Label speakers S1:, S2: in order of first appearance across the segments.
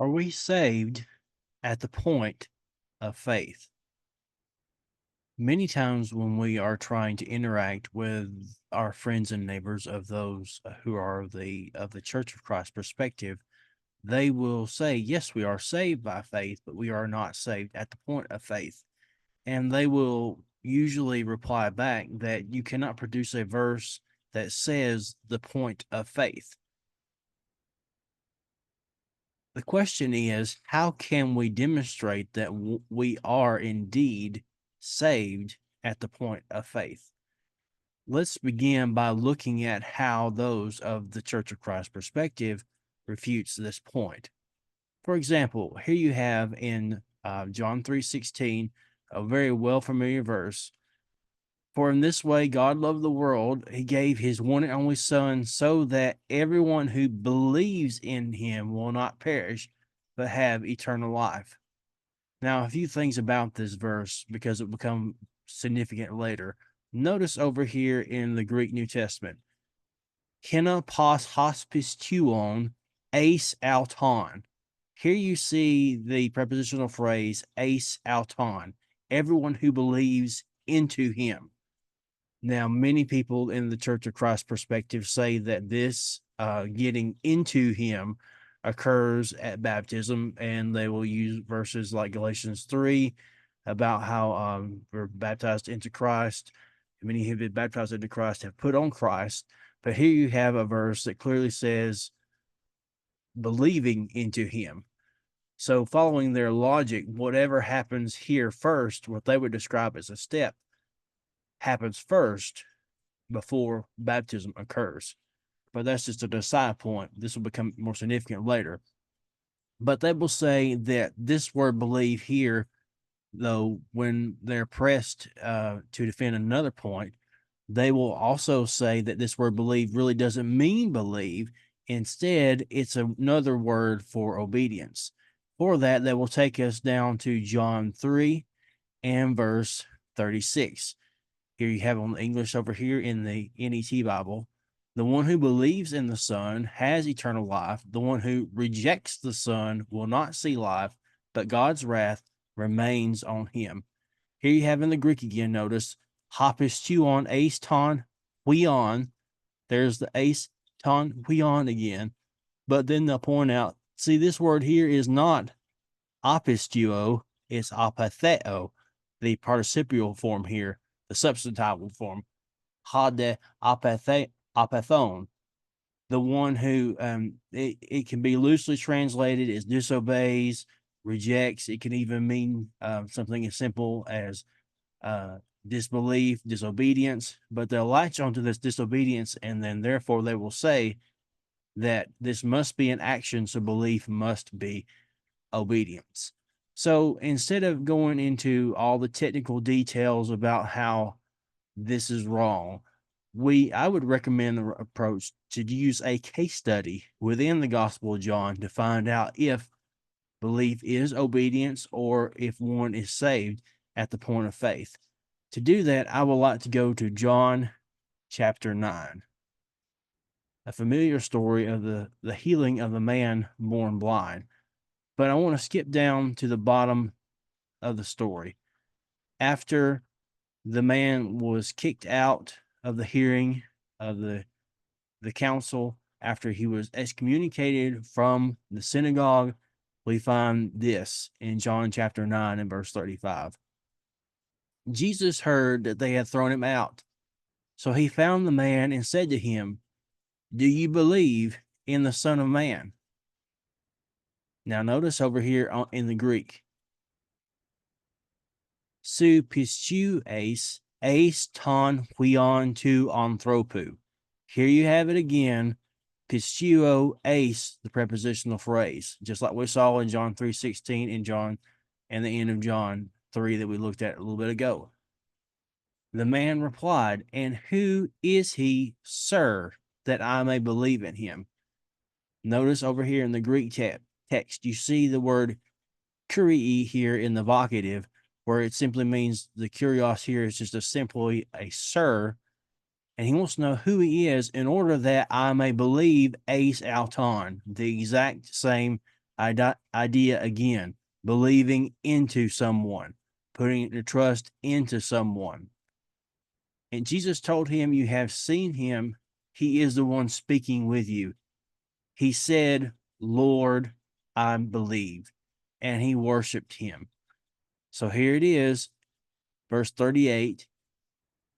S1: Are we saved at the point of faith? Many times when we are trying to interact with our friends and neighbors of those who are of the Church of Christ perspective, they will say, "Yes, we are saved by faith, but we are not saved at the point of faith." And they will usually reply back that you cannot produce a verse that says the point of faith. The question is, how can we demonstrate that we are indeed saved at the point of faith? Let's begin by looking at how those of the Church of Christ perspective refutes this point. For example, here you have in John 3:16, a very well familiar verse. For in this way God loved the world, he gave his one and only Son, so that everyone who believes in him will not perish, but have eternal life. Now, a few things about this verse, because it will become significant later. Notice over here in the Greek New Testament, hina pos hospis tuon eis auton. Here you see the prepositional phrase eis auton, everyone who believes into him. Now, many people in the Church of Christ perspective say that this getting into him occurs at baptism, and they will use verses like Galatians 3 about how we're baptized into Christ. Many who have been baptized into Christ have put on Christ. But here you have a verse that clearly says believing into him. So, following their logic, whatever happens here first, what they would describe as a step, happens first before baptism occurs. But that's just a side point. This will become more significant later. But they will say that this word believe here, though, when they're pressed to defend another point, they will also say that this word believe really doesn't mean believe. Instead, it's another word for obedience. For that, they will take us down to John 3 and verse 36. Here you have on the English over here in the NET Bible. The one who believes in the Son has eternal life. The one who rejects the Son will not see life, but God's wrath remains on him. Here you have in the Greek again, notice, hopistuon ace ton huion. There's the ace ton huion again. But then they'll point out, see, this word here is not opistuo, it's apatheo, the participial form here, the substantival form, hade apathon, the one who it can be loosely translated as disobeys, rejects. It can even mean something as simple as disbelief, disobedience, but they'll latch onto this disobedience, and then therefore they will say that this must be an action, so belief must be obedience. So instead of going into all the technical details about how this is wrong, I would recommend the approach to use a case study within the Gospel of John to find out if belief is obedience or if one is saved at the point of faith. To do that, I would like to go to John chapter 9, a familiar story of the healing of the man born blind. But I want to skip down to the bottom of the story. After the man was kicked out of the hearing of the council, after he was excommunicated from the synagogue, we find this in John chapter 9 and verse 35. Jesus heard that they had thrown him out. So he found the man and said to him, "Do you believe in the Son of Man?" Now notice over here in the Greek, su pistou eis ton huion tu anthropu. Here you have it again, pistuo eis, the prepositional phrase, just like we saw in John 3:16 and the end of John 3 that we looked at a little bit ago. The man replied, "And who is he, sir, that I may believe in him?" Notice over here in the Greek text, you see the word kurii here in the vocative, where it simply means the kurios here is just simply a sir, and he wants to know who he is in order that I may believe eis auton, the exact same idea again, believing into someone, putting the trust into someone. And Jesus told him, "You have seen him. He is the one speaking with you." He said, "Lord, I believe." And he worshiped him. So here it is, verse 38,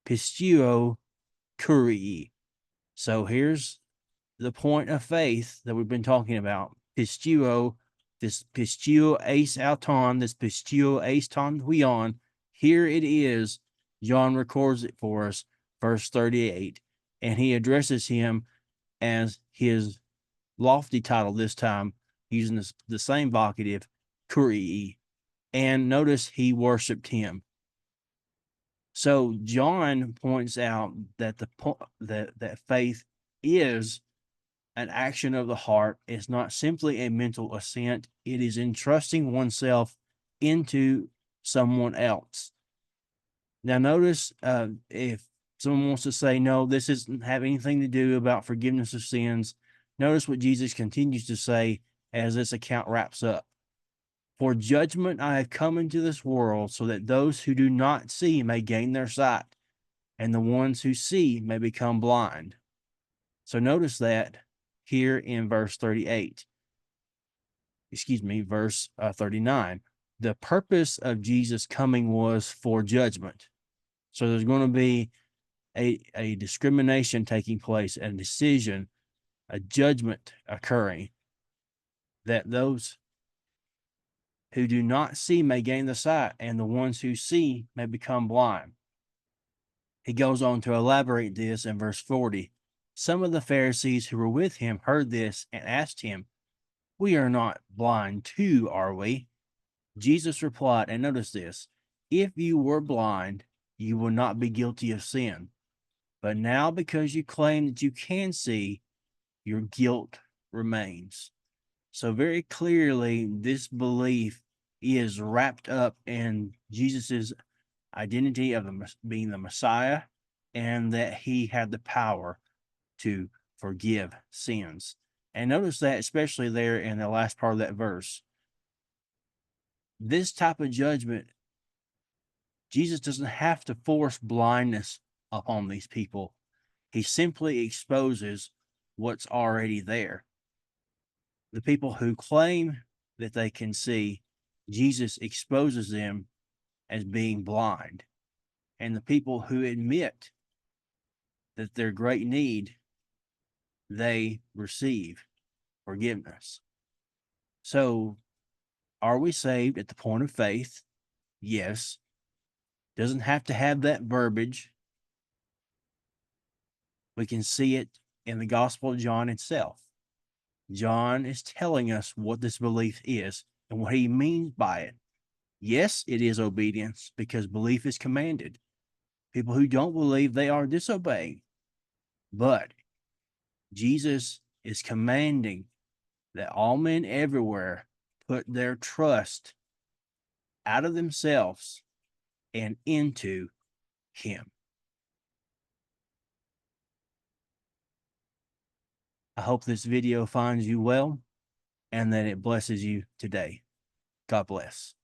S1: pisteuo curii. So here's the point of faith that we've been talking about. Pisteuo, this pisteuo eis auton, this pisteuo eis ton huion. Here it is. John records it for us, verse 38. And he addresses him as his lofty title this time, using the same vocative, curii. And notice he worshiped him. So John points out that that faith is an action of the heart. It's not simply a mental assent. It is entrusting oneself into someone else. Now, notice if someone wants to say, no, this doesn't have anything to do about forgiveness of sins, notice what Jesus continues to say as this account wraps up. For judgment I have come into this world, so that those who do not see may gain their sight, and the ones who see may become blind. So notice that here in verse 38. Verse 39. The purpose of Jesus coming was for judgment. So there's going to be a discrimination taking place, a decision, a judgment occurring, that those who do not see may gain the sight, and the ones who see may become blind. He goes on to elaborate this in verse 40. Some of the Pharisees who were with him heard this and asked him, "We are not blind too, are we?" Jesus replied, and notice this, "If you were blind, you would not be guilty of sin. But now, because you claim that you can see, your guilt remains." So very clearly, this belief is wrapped up in Jesus's identity of being the Messiah, and that he had the power to forgive sins. And notice that especially there in the last part of that verse. This type of judgment, Jesus doesn't have to force blindness upon these people. He simply exposes what's already there. The people who claim that they can see, Jesus exposes them as being blind. And the people who admit that their great need, they receive forgiveness. So, are we saved at the point of faith? Yes. Doesn't have to have that verbiage. We can see it in the Gospel of John itself. John is telling us what this belief is and what he means by it. Yes, it is obedience, because belief is commanded. People who don't believe, they are disobeying. But Jesus is commanding that all men everywhere put their trust out of themselves and into him. I hope this video finds you well and that it blesses you today. God bless.